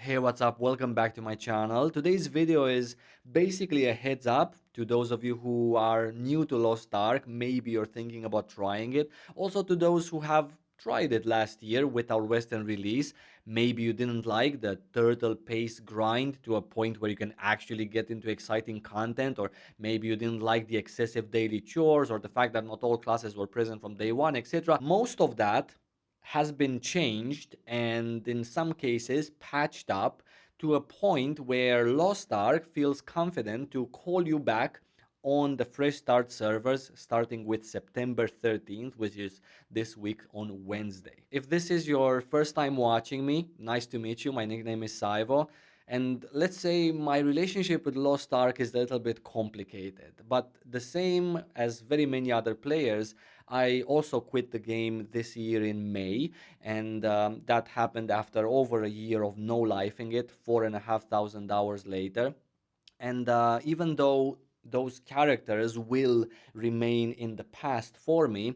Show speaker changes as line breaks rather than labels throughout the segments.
Hey, what's up? Welcome back to my channel. Today's video is basically a heads up to those of you who are new to Lost Ark. Maybe you're thinking about trying it. Also to those who have tried it last year with our Western release. Maybe you didn't like the turtle pace grind to a point where you can actually get into exciting content, or maybe you didn't like the excessive daily chores, or the fact that not all classes were present from day one, etc. Most of that has been changed and in some cases patched up to a point where Lost Ark feels confident to call you back on the fresh start servers starting with September 13th, which is this week on Wednesday. If this is your first time watching me, nice to meet you. My nickname is Saivo. And let's say my relationship with Lost Ark is a little bit complicated, but the same as very many other players, I also quit the game this year in May, and that happened after over a year of no lifing it, 4,500 hours later. And even though those characters will remain in the past for me,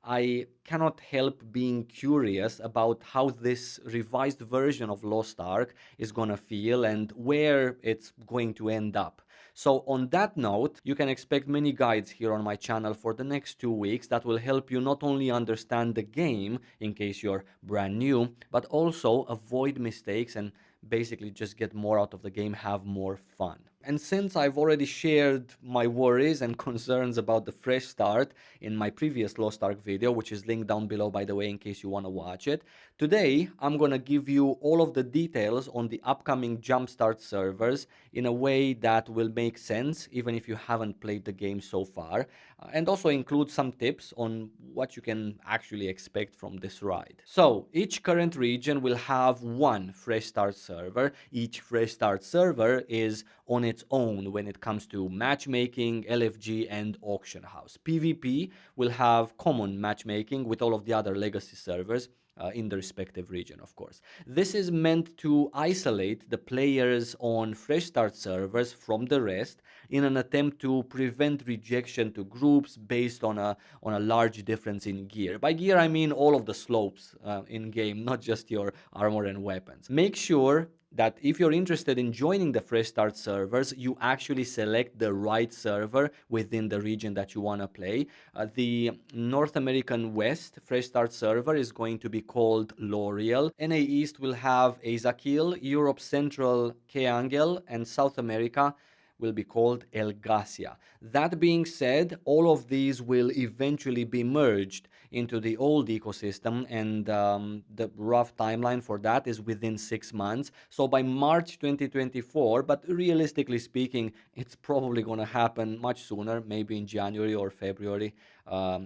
I cannot help being curious about how this revised version of Lost Ark is gonna feel and where it's going to end up. So on that note, you can expect many guides here on my channel for the next 2 weeks that will help you not only understand the game in case you're brand new, but also avoid mistakes and basically just get more out of the game, have more fun. And since I've already shared my worries and concerns about the fresh start in my previous Lost Ark video, which is linked down below by the way in case you want to watch it, today I'm gonna give you all of the details on the upcoming Jumpstart servers in a way that will make sense even if you haven't played the game so far, and also include some tips on what you can actually expect from this ride. So each current region will have one fresh start server. Each fresh start server is on its own when it comes to matchmaking, LFG, and auction house. PvP will have common matchmaking with all of the other legacy servers. In the respective region, of course. This is meant to isolate the players on fresh start servers from the rest in an attempt to prevent rejection to groups based on a large difference in gear. By gear, I mean all of the slopes in game, not just your armor and weapons. Make sure that if you're interested in joining the fresh start servers, you actually select the right server within the region that you want to play. The North American West fresh start server is going to be called L'Oreal. NA East will have Azakil, Europe Central Keangel, and South America will be called El Gasia. That being said, all of these will eventually be merged into the old ecosystem, and the rough timeline for that is within 6 months. So by March 2024, but realistically speaking, it's probably going to happen much sooner, maybe in January or February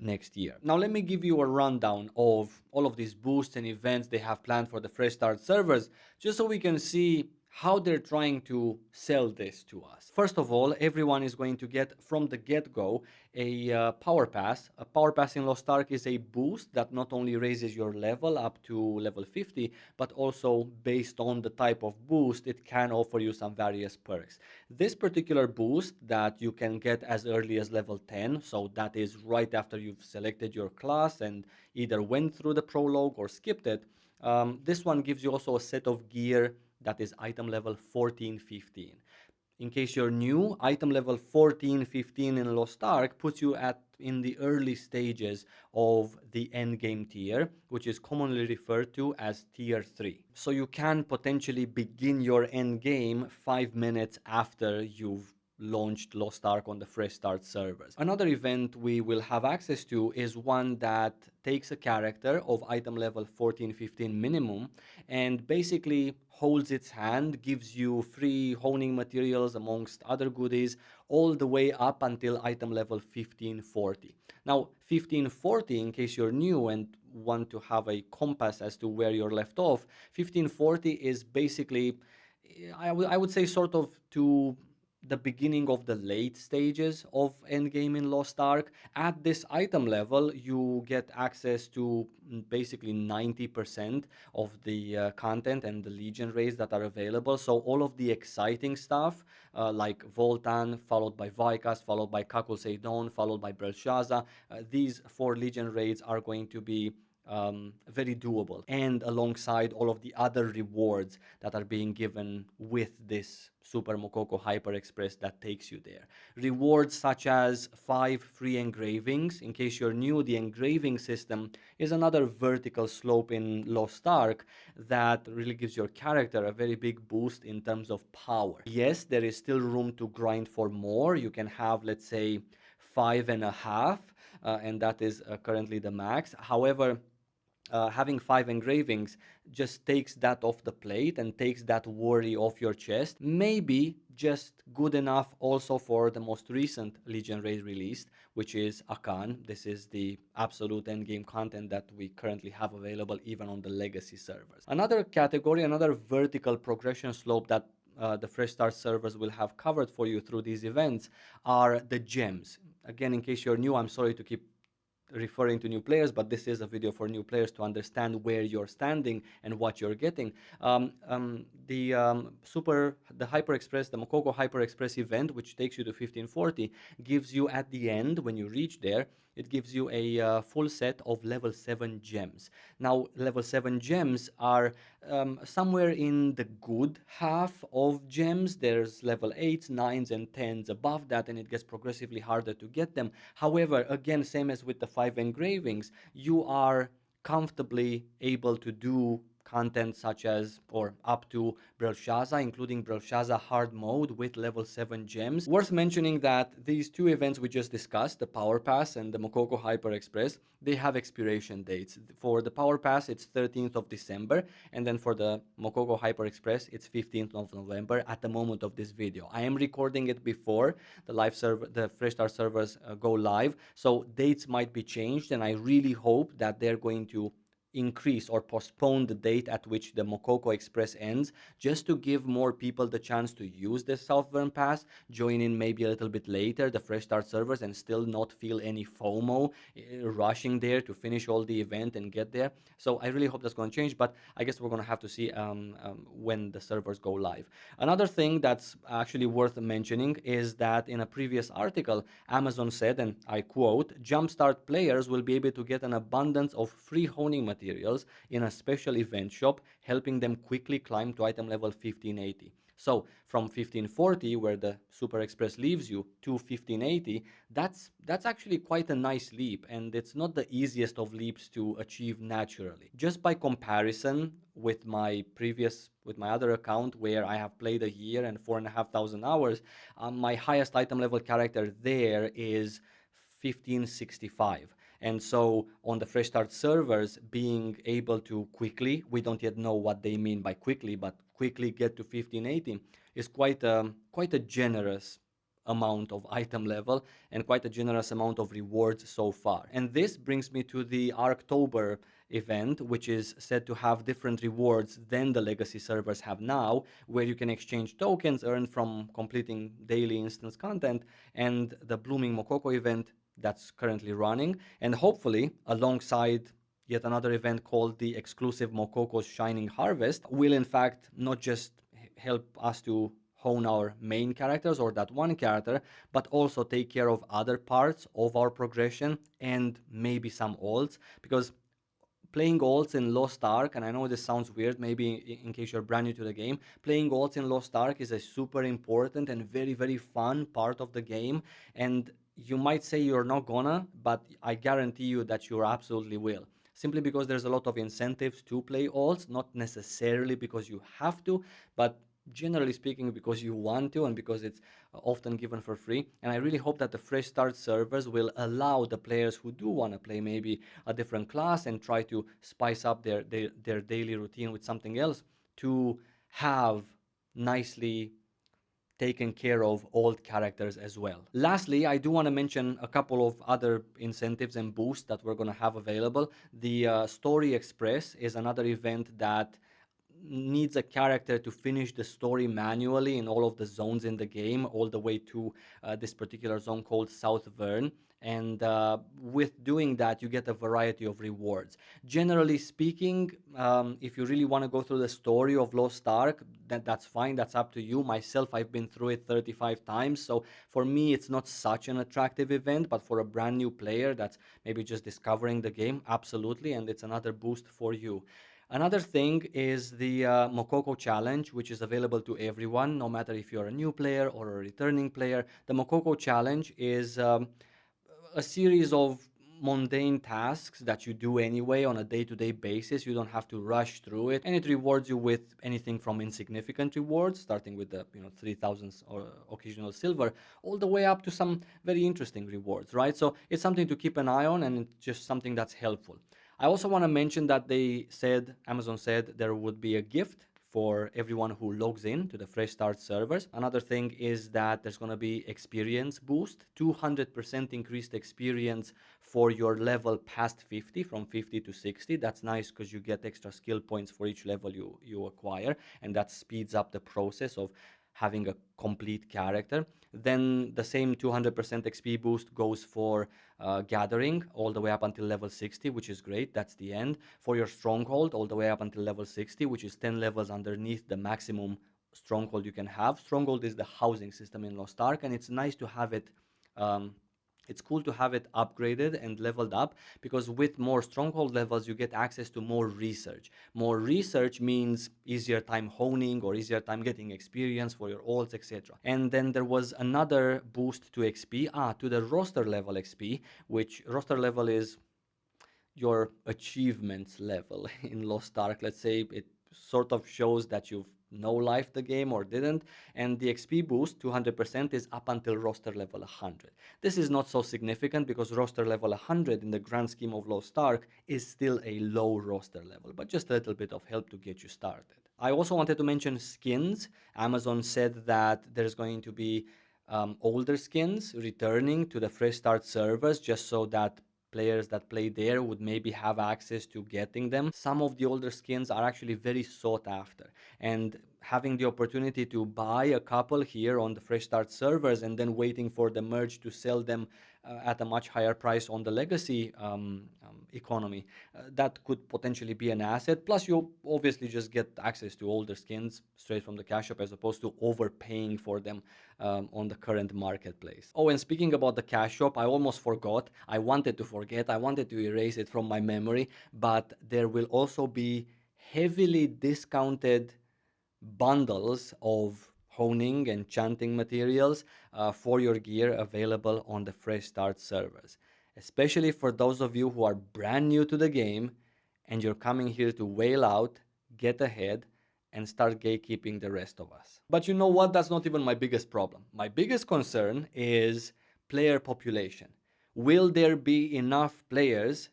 next year. Now, let me give you a rundown of all of these boosts and events they have planned for the fresh start servers, just so we can see how they're trying to sell this to us. First of all, everyone is going to get from the get-go a power pass. A power pass in Lost Ark is a boost that not only raises your level up to level 50, but also based on the type of boost, it can offer you some various perks. This particular boost that you can get as early as level 10, so that is right after you've selected your class and either went through the prologue or skipped it. This one gives you also a set of gear that is item level 14, 15. In case you're new, item level 14, 15 in Lost Ark puts you in the early stages of the endgame tier, which is commonly referred to as tier 3. So you can potentially begin your endgame 5 minutes after you've launched Lost Ark on the fresh start servers. Another event we will have access to is one that takes a character of item level 14, 15 minimum and basically holds its hand, gives you free honing materials amongst other goodies all the way up until item level 1540. Now 1540, in case you're new and want to have a compass as to where you're left off, 1540 is basically, I would say, sort of to the beginning of the late stages of endgame in Lost Ark. At this item level, you get access to basically 90% of the content and the Legion raids that are available. So all of the exciting stuff, like Voltan, followed by Vicas, followed by Kakul Seidon, followed by Belshazzar, these 4 Legion raids are going to be very doable, and alongside all of the other rewards that are being given with this Super Mokoko Hyper Express that takes you there. Rewards such as 5 free engravings. In case you're new, the engraving system is another vertical slope in Lost Ark that really gives your character a very big boost in terms of power. Yes, there is still room to grind for more. You can have, let's say, 5.5, and that is currently the max. However, having 5 engravings just takes that off the plate and takes that worry off your chest. Maybe just good enough also for the most recent Legion raid released, which is Akan. This is the absolute endgame content that we currently have available even on the legacy servers. Another category, another vertical progression slope that the Fresh Start servers will have covered for you through these events are the gems. Again, in case you're new, I'm sorry to keep referring to new players, but this is a video for new players to understand where you're standing and what you're getting. The Hyper Express, the Mokoko Hyper Express event, which takes you to 1540, gives you at the end, when you reach there, it gives you a full set of level 7 gems. Now, level 7 gems are somewhere in the good half of gems. There's level 8s, 9s, and 10s above that, and it gets progressively harder to get them. However, again, same as with the 5 engravings, you are comfortably able to do content such as or up to Belshazzar, including Belshazzar hard mode with level 7 gems. Worth mentioning that these two events we just discussed, the Power Pass and the Mokoko Hyper Express, they have expiration dates. For the Power Pass, it's 13th of December, and then for the Mokoko Hyper Express, it's 15th of November at the moment of this video. I am recording it before the live server, the Fresh Start servers go live, so dates might be changed, and I really hope that they're going to increase or postpone the date at which the Mokoko Express ends, just to give more people the chance to use the Southern Pass, join in maybe a little bit later the Fresh Start servers, and still not feel any FOMO rushing there to finish all the event and get there. So I really hope that's going to change, but I guess we're going to have to see when the servers go live. Another thing that's actually worth mentioning is that in a previous article, Amazon said, and I quote, "Jumpstart players will be able to get an abundance of free honing materials in a special event shop, helping them quickly climb to item level 1580. So from 1540, where the Super Express leaves you, to 1580, that's actually quite a nice leap, and it's not the easiest of leaps to achieve naturally. Just by comparison with my other account, where I have played a year and 4,500 hours, my highest item level character there is 1565. And so on the Fresh Start servers, being able to quickly, we don't yet know what they mean by quickly, but quickly get to 1580 is quite a generous amount of item level and quite a generous amount of rewards so far. And this brings me to the Arktober event, which is said to have different rewards than the legacy servers have now, where you can exchange tokens earned from completing daily instance content, and the Blooming Mokoko event that's currently running, and hopefully alongside yet another event called the exclusive Mokoko's Shining Harvest will in fact not just help us to hone our main characters or that one character, but also take care of other parts of our progression and maybe some alts, because playing alts in Lost Ark, and I know this sounds weird, maybe in case you're brand new to the game, playing alts in Lost Ark is a super important and very, very fun part of the game. And you might say you're not gonna, but I guarantee you that you absolutely will. Simply because there's a lot of incentives to play alts, not necessarily because you have to, but generally speaking because you want to and because it's often given for free. And I really hope that the Fresh Start servers will allow the players who do want to play maybe a different class and try to spice up their daily routine with something else to have nicely taken care of old characters as well. Lastly, I do want to mention a couple of other incentives and boosts that we're going to have available. The Story Express is another event that needs a character to finish the story manually in all of the zones in the game, all the way to this particular zone called South Vern. And with doing that, you get a variety of rewards. Generally speaking, if you really want to go through the story of Lost Ark, that's fine. That's up to you. Myself, I've been through it 35 times. So for me, it's not such an attractive event, but for a brand new player that's maybe just discovering the game, absolutely. And it's another boost for you. Another thing is the Mokoko Challenge, which is available to everyone, no matter if you're a new player or a returning player. The Mokoko Challenge is a series of mundane tasks that you do anyway on a day-to-day basis. You don't have to rush through it, and it rewards you with anything from insignificant rewards, starting with the 3,000 or occasional silver, all the way up to some very interesting rewards, right? So it's something to keep an eye on, and it's just something that's helpful. I also want to mention that Amazon said there would be a gift for everyone who logs in to the Fresh Start servers. Another thing is that there's going to be experience boost, 200% increased experience for your level past 50, from 50 to 60. That's nice because you get extra skill points for each level you acquire, and that speeds up the process of having a complete character. Then the same 200% XP boost goes for gathering all the way up until level 60, which is great. That's the end. For your stronghold, all the way up until level 60, which is 10 levels underneath the maximum stronghold you can have. Stronghold is the housing system in Lost Ark, and it's nice to have it. Um, it's cool to have it upgraded and leveled up, because with more stronghold levels you get access to more research. More research means easier time honing or easier time getting experience for your ults, etc. And then there was another boost to XP, to the roster level XP, which roster level is your achievements level in Lost Ark. Let's say it sort of shows that you've no life the game or didn't, and the XP boost 200% is up until roster level 100. This is not so significant because roster level 100 in the grand scheme of Lost Ark is still a low roster level, but just a little bit of help to get you started. I also wanted to mention skins. Amazon said that there's going to be older skins returning to the Fresh Start servers, just so that players that play there would maybe have access to getting them. Some of the older skins are actually very sought after, and having the opportunity to buy a couple here on the Fresh Start servers and then waiting for the merge to sell them at a much higher price on the legacy economy, that could potentially be an asset. Plus, you obviously just get access to older skins straight from the cash shop, as opposed to overpaying for them on the current marketplace. Oh, and speaking about the cash shop, I almost forgot. I wanted to forget. I wanted to erase it from my memory, but there will also be heavily discounted bundles of honing and chanting materials for your gear available on the Fresh Start servers. Especially for those of you who are brand new to the game and you're coming here to whale out, get ahead, and start gatekeeping the rest of us. But you know what? That's not even my biggest problem. My biggest concern is player population. Will there be enough players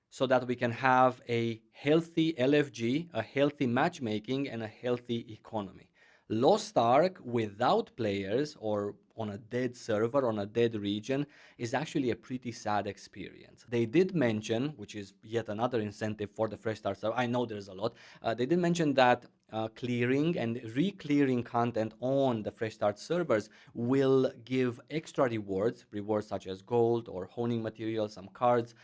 so that we can have a healthy LFG, a healthy matchmaking, and a healthy economy? Lost Ark without players, or on a dead server, on a dead region, is actually a pretty sad experience. They did mention, which is yet another incentive for the Fresh Start server, I know there's a lot, they did mention that clearing and re-clearing content on the Fresh Start servers will give extra rewards such as gold or honing materials, some cards,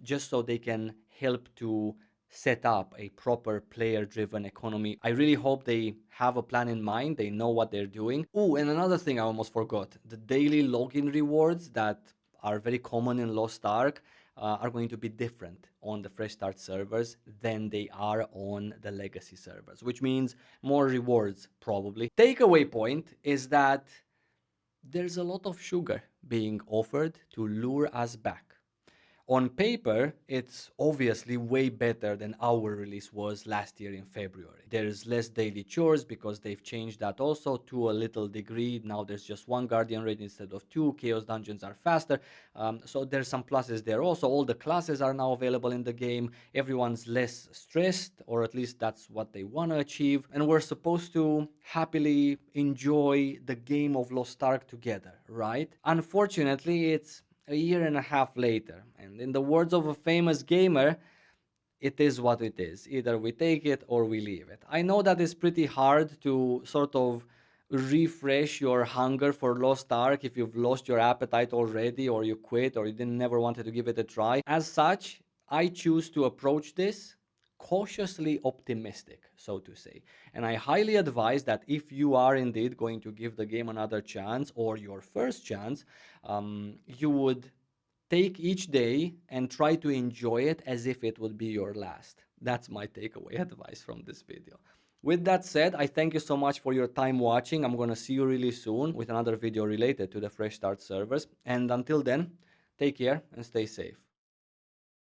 just so they can help to set up a proper player-driven economy. I really hope they have a plan in mind, they know what they're doing. Oh, and another thing I almost forgot, the daily login rewards that are very common in Lost Ark are going to be different on the Fresh Start servers than they are on the legacy servers, which means more rewards probably. Takeaway point is that there's a lot of sugar being offered to lure us back. On paper, it's obviously way better than our release was last year in February. There's less daily chores because they've changed that also to a little degree. Now there's just one Guardian raid instead of two. Chaos dungeons are faster. So there's some pluses there also. All the classes are now available in the game. Everyone's less stressed, or at least that's what they want to achieve. And we're supposed to happily enjoy the game of Lost Ark together, right? Unfortunately, it's a year and a half later, and in the words of a famous gamer, it is what it is. Either we take it or we leave it. I know that it's pretty hard to sort of refresh your hunger for Lost Ark if you've lost your appetite already, or you quit, or you didn't never wanted to give it a try. As such, I choose to approach this cautiously optimistic, so to say. And I highly advise that if you are indeed going to give the game another chance, or your first chance, you would take each day and try to enjoy it as if it would be your last. That's my takeaway advice from this video. With that said, I thank you so much for your time watching. I'm going to see you really soon with another video related to the Fresh Start servers. And until then, take care and stay safe.